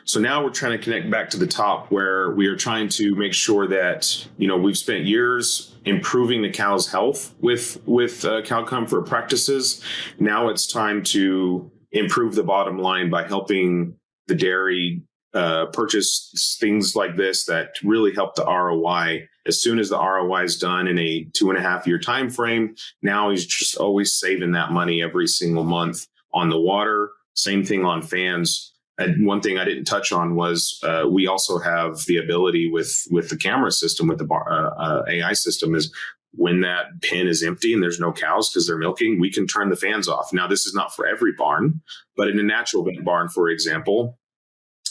So now we're trying to connect back to the top, where we are trying to make sure that, we've spent years improving the cow's health with cow comfort practices. Now it's time to improve the bottom line by helping the dairy purchase things like this that really help the ROI. As soon as the ROI is done in a 2.5-year time frame, now he's just always saving that money every single month on the water. Same thing on fans. And one thing I didn't touch on was we also have the ability with the camera system, with the AI system, is when that pen is empty and there's no cows because they're milking, we can turn the fans off. Now, this is not for every barn, but in a natural vet barn, for example,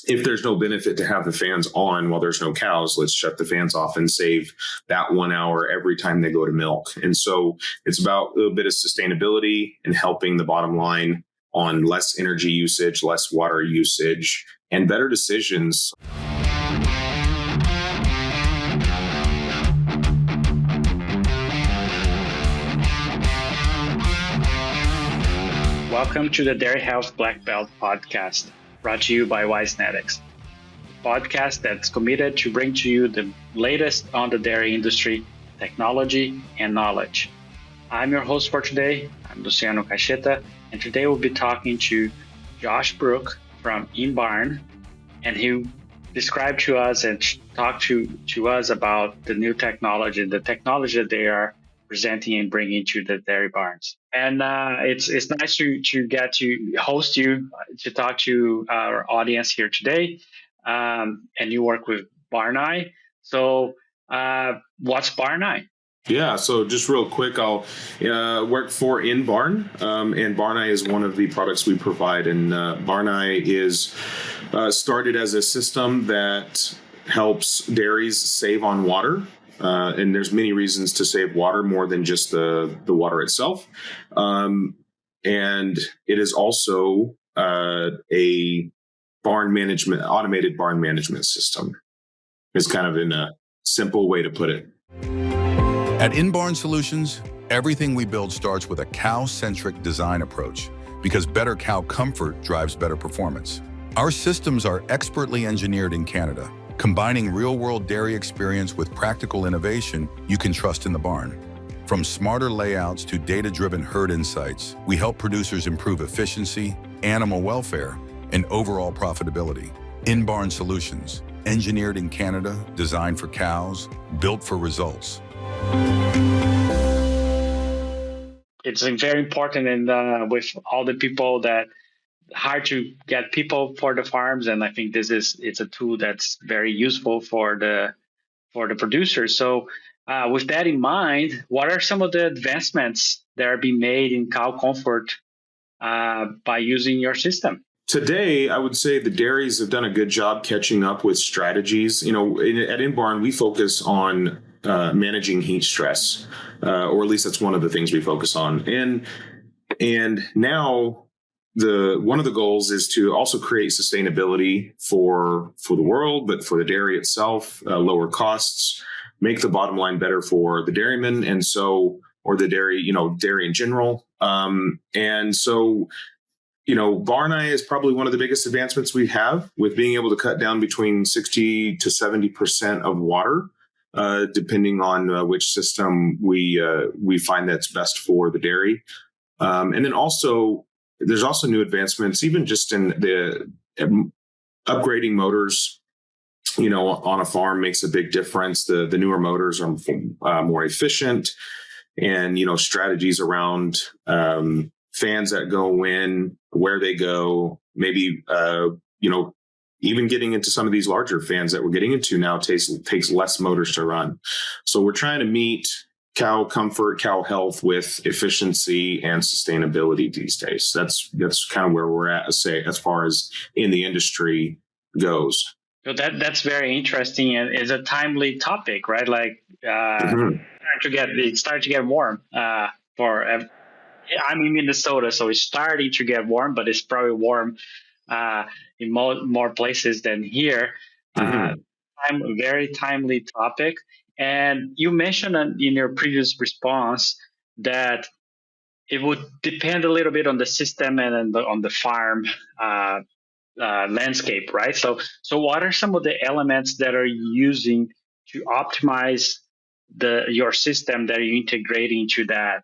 if there's no benefit to have the fans on while there's no cows, let's shut the fans off and save that 1 hour every time they go to milk. And so it's about a little bit of sustainability and helping the bottom line on less energy usage, less water usage, and better decisions. Welcome to the Dairy Health Blackbelt Podcast, brought to you by Wisenetics, a podcast that's committed to bring to you the latest on the dairy industry, technology, and knowledge. I'm your host for today. I'm Luciano Cacheta, and today we'll be talking to Josh Brooke from inBarn, and he described to us and talked to us about the new technology, the technology that they are presenting and bringing to the dairy barns. And it's nice to get to host you, to talk to our audience here today. And you work with Barn-Eye. So what's Barn-Eye? Yeah, so just real quick, I'll work for inBarn, and Barn-Eye is one of the products we provide. And Barn-Eye is started as a system that helps dairies save on water. And there's many reasons to save water more than just the water itself. And it is also a automated barn management system. It's kind of in a simple way to put it. At inBarn Solutions, everything we build starts with a cow-centric design approach, because better cow comfort drives better performance. Our systems are expertly engineered in Canada, combining real-world dairy experience with practical innovation you can trust in the barn. From smarter layouts to data-driven herd insights, we help producers improve efficiency, animal welfare, and overall profitability. inBarn Solutions, engineered in Canada, designed for cows, built for results. It's very important, and with all the people that hard to get people for the farms, and I think it's a tool that's very useful for the producers. So with that in mind, what are some of the advancements that are being made in cow comfort by using your system? Today, I would say the dairies have done a good job catching up with strategies. At inBarn, we focus on managing heat stress, or at least that's one of the things we focus on. And now one of the goals is to also create sustainability for the world, but for the dairy itself, lower costs, make the bottom line better for the dairyman, or the dairy, dairy in general. And so, Barn-Eye is probably one of the biggest advancements we have, with being able to cut down between 60 to 70% of water, depending on which system we find that's best for the dairy. And then also, there's also new advancements, even just in the upgrading motors, on a farm makes a big difference. The newer motors are more efficient, and, strategies around fans that go in, where they go, maybe, even getting into some of these larger fans that we're getting into now takes less motors to run. So we're trying to meet cow comfort, cow health with efficiency and sustainability these days. That's kind of where we're at, as far as in the industry goes. So that's very interesting, and is a timely topic, right? Like it's starting to get warm. I'm in Minnesota, so it's starting to get warm, but it's probably warm in more places than here. Very timely topic. And you mentioned in your previous response that it would depend a little bit on the system and on the farm landscape, right? So what are some of the elements that are you using to optimize your system that you integrate into that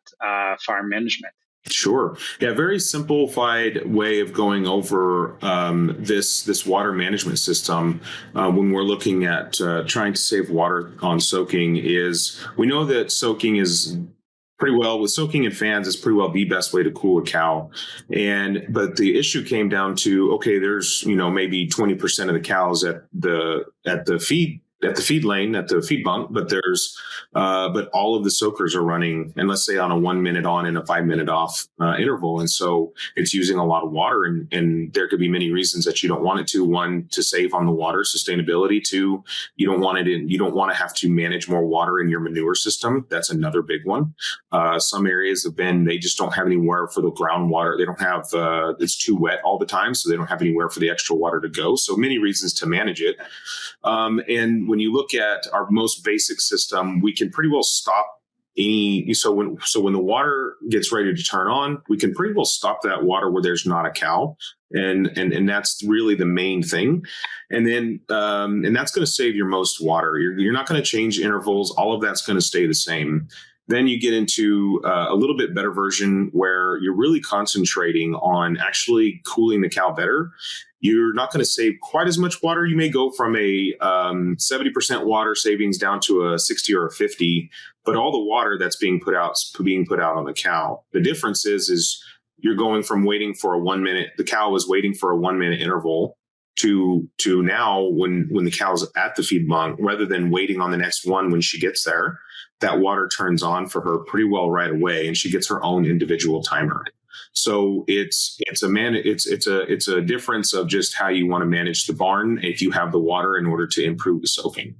farm management? Sure. Yeah, very simplified way of going over this water management system when we're looking at trying to save water on soaking is we know that soaking is pretty well with soaking in fans is pretty well the best way to cool a cow. But the issue came down to, okay, there's, maybe 20% of the cows at the feed lane, at the feed bunk, but all of the soakers are running, and let's say on a 1 minute on and a 5 minute off interval. And so it's using a lot of water, and there could be many reasons that you don't want it to. One, to save on the water, sustainability. Two, you don't want to have to manage more water in your manure system. That's another big one. Some areas have been, they just don't have anywhere for the groundwater. They don't have, it's too wet all the time, so they don't have anywhere for the extra water to go. So many reasons to manage it. And when you look at our most basic system, we can pretty well stop when the water gets ready to turn on, we can pretty well stop that water where there's not a cow. And that's really the main thing. And then, and that's going to save your most water. You're not going to change intervals. All of that's going to stay the same. Then you get into a little bit better version where you're really concentrating on actually cooling the cow better. You're not going to save quite as much water. You may go from a 70% water savings down to a 60 or a 50, but all the water that's being put out on the cow. The difference is you're going from waiting for a 1 minute. The cow was waiting for a 1 minute interval to now when the cow's at the feed bunk, rather than waiting on the next one when she gets there, that water turns on for her pretty well right away, and she gets her own individual timer. So it's a difference of just how you want to manage the barn if you have the water in order to improve the soaking.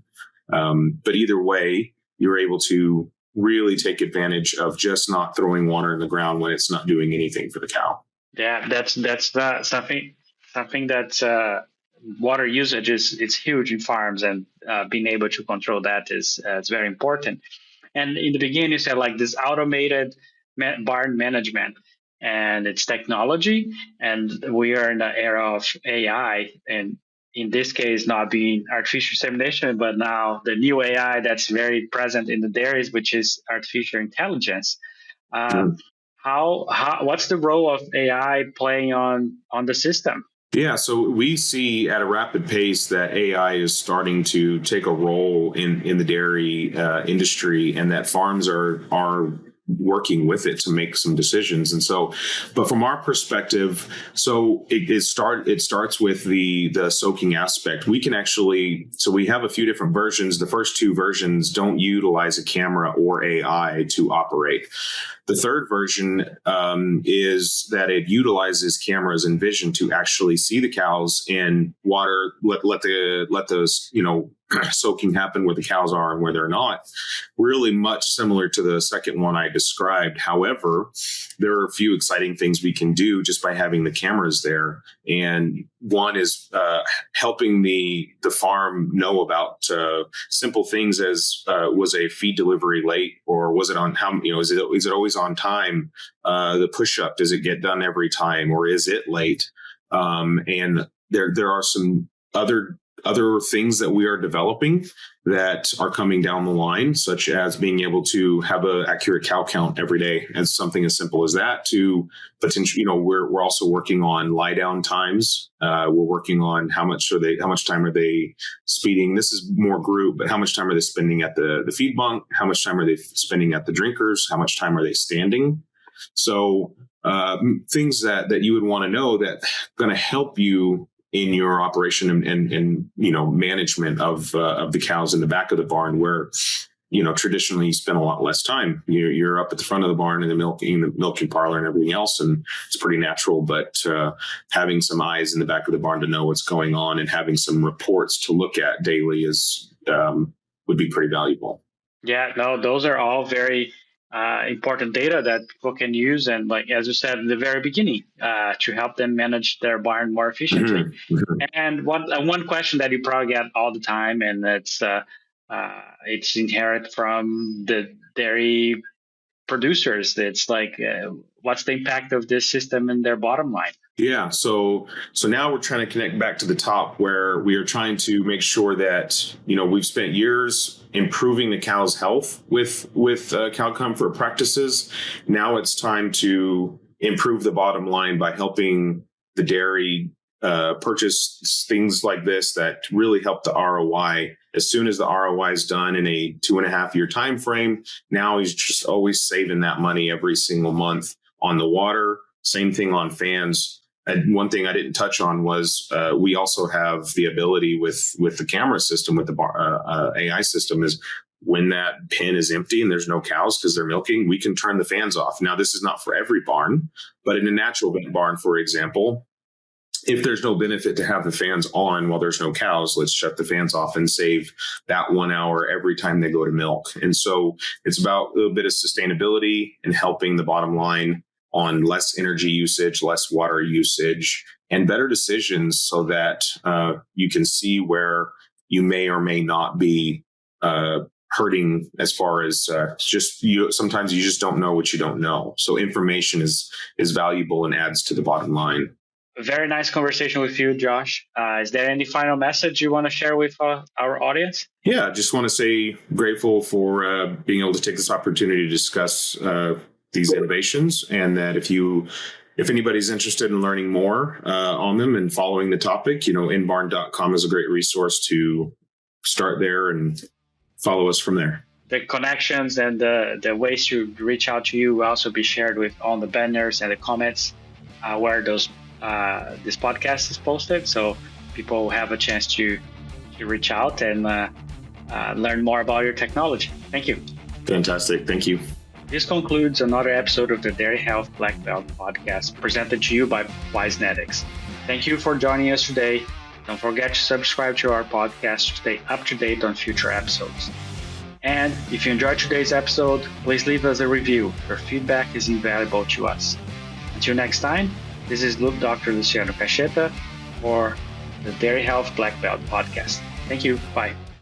But either way, you're able to really take advantage of just not throwing water in the ground when it's not doing anything for the cow. Yeah, that's something that water usage it's huge in farms, and being able to control that is very important. And in the beginning, you said like this automated barn management, and it's technology, and we are in the era of AI, and in this case, not being artificial insemination, but now the new AI that's very present in the dairies, which is artificial intelligence. What's the role of AI playing on the system? Yeah, so we see at a rapid pace that AI is starting to take a role in the dairy industry, and that farms are working with it to make some decisions. And so, but from our perspective, so it starts with the soaking aspect. We can actually, so we have a few different versions. The first two versions don't utilize a camera or AI to operate. The third version is that it utilizes cameras and vision to actually see the cows and water, let those, soaking happen where the cows are and where they're not. Really much similar to the second one I described. However, there are a few exciting things we can do just by having the cameras there. And one is helping the farm know about simple things as was a feed delivery late, or was it on how, is it always on time? The push up, does it get done every time, or is it late? And there are some other things that we are developing that are coming down the line, such as being able to have an accurate cow count every day, and something as simple as that to potentially, we're also working on lie down times. We're working on how much time are they speeding? This is more group, but how much time are they spending at the feed bunk? How much time are they spending at the drinkers? How much time are they standing? So things that you would want to know that going to help you in your operation and management of the cows in the back of the barn, where traditionally you spend a lot less time. You're up at the front of the barn in the milking parlor and everything else, and it's pretty natural. But having some eyes in the back of the barn to know what's going on and having some reports to look at daily would be pretty valuable. Yeah, no, those are all very important data that people can use, and like as you said in the very beginning, to help them manage their barn more efficiently. Mm-hmm. And one question that you probably get all the time, and it's inherent from the dairy producers. It's like, what's the impact of this system in their bottom line? Yeah. So now we're trying to connect back to the top where we are trying to make sure that, we've spent years improving the cow's health with cow comfort practices. Now it's time to improve the bottom line by helping the dairy purchase things like this that really help the ROI. As soon as the ROI is done in a 2.5-year time frame, now he's just always saving that money every single month on the water. Same thing on fans. And one thing I didn't touch on was we also have the ability with the camera system, with the AI system, is when that pen is empty and there's no cows because they're milking, we can turn the fans off. Now, this is not for every barn, but in a natural barn, for example, if there's no benefit to have the fans on while there's no cows, let's shut the fans off and save that 1 hour every time they go to milk. And so it's about a little bit of sustainability and helping the bottom line on less energy usage, less water usage, and better decisions so that you can see where you may or may not be hurting as far as sometimes you just don't know what you don't know. So information is valuable and adds to the bottom line. A very nice conversation with you, Josh. Is there any final message you want to share with our audience? Yeah, I just want to say grateful for being able to take this opportunity to discuss these innovations, and that if anybody's interested in learning more on them and following the topic, inBarn.com is a great resource to start there and follow us from there. The connections and the ways to reach out to you will also be shared with all the banners and the comments where this podcast is posted, so people have a chance to reach out and learn more about your technology. Thank you. Fantastic. Thank you. This concludes another episode of the Dairy Health Blackbelt Podcast, presented to you by WiseNetics. Thank you for joining us today. Don't forget to subscribe to our podcast to stay up to date on future episodes. And if you enjoyed today's episode, please leave us a review. Your feedback is invaluable to us. Until next time, this is Dr. Luciano Cacheta for the Dairy Health Blackbelt Podcast. Thank you. Bye.